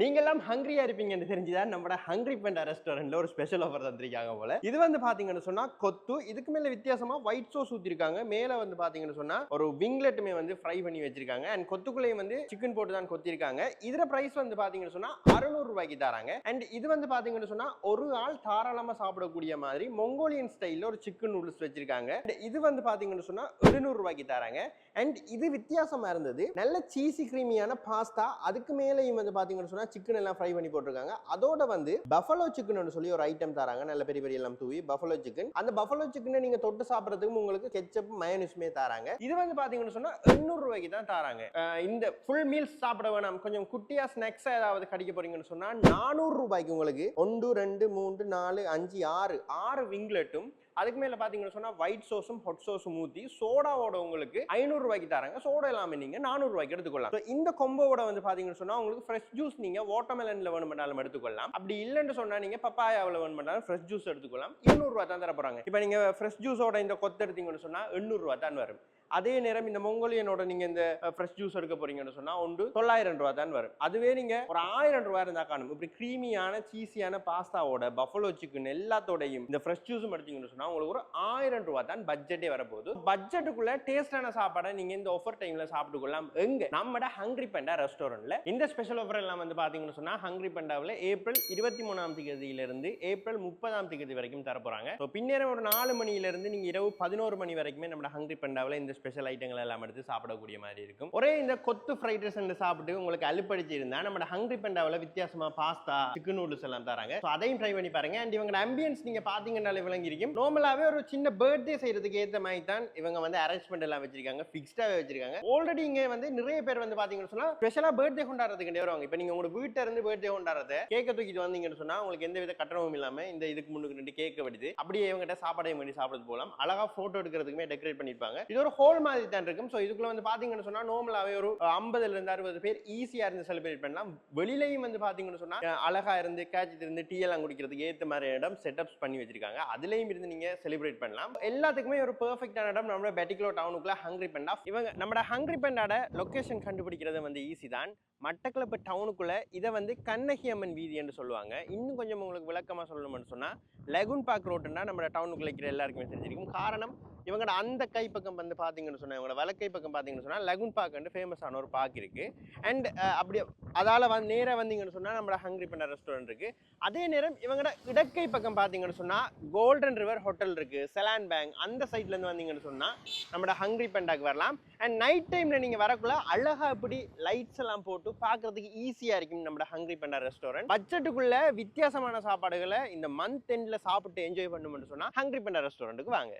நீங்கெல்லாம் ஹங்கிரியா இருப்பீங்கன்னு தெரிஞ்சுதான் நம்ம ஹங்கிரி பெண்டா ரெஸ்டாரண்ட்ல ஒரு ஸ்பெஷல் ஆஃபர் தந்திருக்காங்க போல. இது வந்து பாத்தீங்கன்னு சொன்னா கொத்து, இதுக்கு மேல வித்தியாசமா ஒயிட் சோஸ் ஊத்திருக்காங்க. மேல வந்து பாத்தீங்கன்னு சொன்னா ஒரு விங்லெட்டுமே வந்து ஃப்ரை பண்ணி வச்சிருக்காங்க. அண்ட் கொத்துக்குள்ளேயும் வந்து சிக்கன் போட்டு தான் கொத்திருக்காங்க. இதர பிரைஸ் வந்து பாத்தீங்கன்னு சொன்னா 600 ரூபாய்க்கு தராங்க. அண்ட் இது வந்து பாத்தீங்கன்னு சொன்னா ஒரு ஆள் தாராளமா சாப்பிடக்கூடிய மாதிரி மொங்கோலியன் ஸ்டைல்ல ஒரு சிக்கன் நூடுல்ஸ் வச்சிருக்காங்க. இது வந்து பாத்தீங்கன்னு சொன்னா 700 ரூபாய்க்கு தராங்க. அண்ட் இது வித்தியாசமா இருந்தது. நல்ல சீசி கிரீமியான பாஸ்தா, அதுக்கு மேலேயும் வந்து பாத்தீங்கன்னு சொன்னா சிக்கன் எல்லாம் ஃப்ரை பண்ணி போட்டிருக்காங்க. அதோட வந்து பஃபலோ சிக்கன் சொல்லி ஒரு ஐட்டம் தராங்க. நல்ல பெரிய பெரிய எல்லாம் தூவி பஃபலோ சிக்கன். அந்த பஃபலோ சிக்கனை நீங்க தொட்டு சாப்பிடுறதுக்கு உங்களுக்கு கெச்சப் மயோனைஸ்மே தராங்க. இது வந்து பாத்தீங்கன்னு சொன்னா 800 ரூபாய்க்கு தான் தராங்க. இந்த ஃபுல் மீல்ஸ் சாப்பிட வேணாம், கொஞ்சம் குட்டியா ஸ்நாக்ஸ் ஏதாவது கடிக்க போறீங்கன்னு சொன்னா 400 ரூபாய்க்கு உங்களுக்கு 1 2 3 4 5 6 விங்லெட்டும், அதுக்கு மேல பாத்தீங்கன்னு சொன்னா ஒயிட் சோஸும் ஹாட் சோஸும் ஊத்தி சோடாவோட உங்களுக்கு 500 ரூபாய்க்கு தராங்க. சோடா எல்லாமே நீங்க 400 ரூபாய்க்கு எடுத்துக்கொள்ளலாம். இந்த கொம்போவோட வந்து பாத்தீங்கன்னு சொன்னா உங்களுக்கு ஃப்ரெஷ் ஜூஸ் நீங்க வாட்டர்மெலன்ல வேணும்னாலும் எடுத்துக்கொள்ளலாம். அப்படி இல்லன்னு சொன்னா நீங்க பப்பாயாவுல வேணும்னாலும் ஃப்ரெஷ் ஜூஸ் எடுத்துக்கொள்ளலாம். 200 ரூபாய் தான் தர போறாங்க. இப்போ நீங்க ஃப்ரெஷ் ஜூஸோட இந்த கொத்து எடுத்தீங்கன்னு சொன்னா 800 ரூபாய் தான் வரும். அதே நேரம் இந்த மொங்கோலியனோட நீங்க இந்த ஃப்ரெஷ் ஜூஸ் எடுக்க போறீங்கன்னு சொன்னா 900 ரூபாய் தான் வரும். அதுவே நீங்க ஒரு 1000 ரூபாய் இருந்தா காணும். இப்படி கிரீமியான சீசியான பாஸ்தாவோட பஃபலோ சிக்கன் எல்லாத்தோடையும் இந்த ஃப்ரெஷ் ஜூஸும் எடுத்தீங்கன்னு சொன்னா உங்களுக்கு ஒரு 1000 ரூபாய் தான் பட்ஜெட்டே வரப்போகுது. பட்ஜெட்டுக்குள்ள டேஸ்டான சாப்பாடை நீங்க இந்த ஆஃபர் டைம்ல சாப்பிட்டு கொள்ளலாம். எங்க நம்ம ஹங்கிரி பெண்டா ரெஸ்டாரண்ட்ல. இந்த ஸ்பெஷல் ஆஃபர் எல்லாம் வந்து பாத்தீங்கன்னு சொன்னா ஹங்கிரி பெண்டாவில் ஏப்ரல் 23ஆம் தேதியிலிருந்து ஏப்ரல் 30ஆம் தேதி வரைக்கும் தர போறாங்க. பின்னேரம் ஒரு 4 மணியிலிருந்து நீங்க இரவு 11 மணி வரைக்குமே நம்ம ஹங்கிரி பெண்டாவில் இந்த ஸ்பெஷல் ஐட்டங்கள் எல்லாம் எடுத்து சாப்பிடக்கூடிய மாதிரி இருக்கும். ஒரே இந்த கொத்து ஃப்ரைட் ரைஸ் சாப்பிட்டு உங்களுக்கு அலுப்படிச்சு இருந்தா நம்ம ஹங்கிரி பெண்டாவில் வித்தியாசமா பாஸ்தா, சிக்கன் நூடுல்ஸ் எல்லாம் தராங்க. அதையும் ட்ரை பண்ணி பாருங்க. அண்ட் இவங்க ஆம்பியன்ஸ் நீங்க பாத்தீங்கன்னாலே விளங்கி இருக்கும். நார்மலாவே ஒரு சின்ன பர்த்டே செய்யறதுக்கு ஏத்த மாதிரி தான் இவங்க வந்து அரேஞ்ச்மெண்ட் எல்லாம் வச்சிருக்காங்க, ஃபிக்ஸ்டாவே வச்சிருக்காங்க. ஆல்ரெடி இங்க வந்து நிறைய பேர் வந்து பாத்தீங்கன்னு சொன்னா ஸ்பெஷலா பர்த்டே கொண்டாடுறதுக்கு வருவாங்க. இப்போ நீங்க உங்க வீட்டுல இருந்து பர்த்டே கொண்டாடுறத கேக்க தூக்கிட்டு வந்தீங்கன்னு சொன்னா உங்களுக்கு எந்த வித கட்டணமும் இல்லாம இந்த இதுக்கு முன்னுக்கு நின்று கேக்க விடுது. அப்படியே இவங்ககிட்ட சாப்பாடையும் பண்ணி சாப்பிடுறது போலாம். அழகா போட்டோ எடுக்கிறதுக்குமே டெக்கரேட் பண்ணிருப்பாங்க. இது ஒரு ஹோல் மாதிரி தான் இருக்கும். சோ இதுக்குள்ள வந்து பாத்தீங்கன்னு சொன்னா நார்மலாவே ஒரு 50ல இருந்து 60 பேர் ஈஸியா இருந்து செலிப்ரேட் பண்ணலாம். வெளியிலயும் வந்து பாத்தீங்கன்னு சொன்னா அழகா இருந்து காய்ச்சிட்டு இருந்து டீ எல்லாம் குடிக்கிறதுக்கு ஏத்த மாதிரி இடம் செட்டப்ஸ் பண்ணி வச்சிருக்காங்க. அதுலயும் இருந்து நீங்க செலிப்ரேட் பண்ணலாம். எல்லாத்துக்குமே ஒரு பெர்ஃபெக்ட்டான இடம் நம்ம பெட்டிக்லோ டவுனுக்குள்ள ஹங்கிரி பெண்டா. இவங்க நம்ம ஹங்கிரி பெண்டாட லொகேஷன் கண்டுபிடிக்கிறது வந்து ஈஸி தான். மட்டக்களப்பு டவுனுக்குள்ள இதை வந்து கண்ணகி அம்மன் வீதி என்று சொல்லுவாங்க. இன்னும் கொஞ்சம் உங்களுக்கு விளக்கமா சொல்லணும்னு சொன்னா லெகுன் பார்க் ரோட்டுன்னா நம்ம டவுனுக்குள்ள இருக்கிற எல்லாருக்குமே தெரிஞ்சிருக்கும். காரணம் இவங்க அந்த கை பக்கம் வந்து பாத்தீங்கன்னு சொன்னா இவங்க வலக்கை பக்கம் பாத்தீங்கன்னு சொன்னா லெகுன் பார்க் ஃபேமஸான ஒரு பார்க் இருக்கு. அண்ட் அப்படி அதால வந்து நேரா வந்தீங்கன்னு சொன்னா நம்ம ஹங்கிரி பெண்டா ரெஸ்டாரண்ட் இருக்கு. அதே நேரம் இவங்க இடக்கை பக்கம் பாத்தீங்கன்னு சொன்னா கோல்டன் ரிவர் ஹோட்டல் இருக்கு, செலான் பேங்க். அந்த சைட்ல இருந்து வந்தீங்கன்னு சொன்னா நம்ம ஹங்கிரி பெண்டாக்கு வரலாம். அண்ட் நைட் டைம்ல நீங்க வரக்குள்ள அழகா இப்படி லைட்ஸ் எல்லாம் போட்டு பார்க்கிறதுக்கு ஈஸியா இருக்கும் நம்ம ஹங்கிரி பெண்டா ரெஸ்டாரண்ட். பட்ஜெட்டுக்குள்ள வித்தியாசமான சாப்பாடுகளை இந்த மந்த் எண்ட்ல சாப்பிட்டு என்ஜாய் பண்ணணும்னு சொன்னா ஹங்கிரி பெண்டா ரெஸ்டாரண்ட்டுக்கு வாங்க.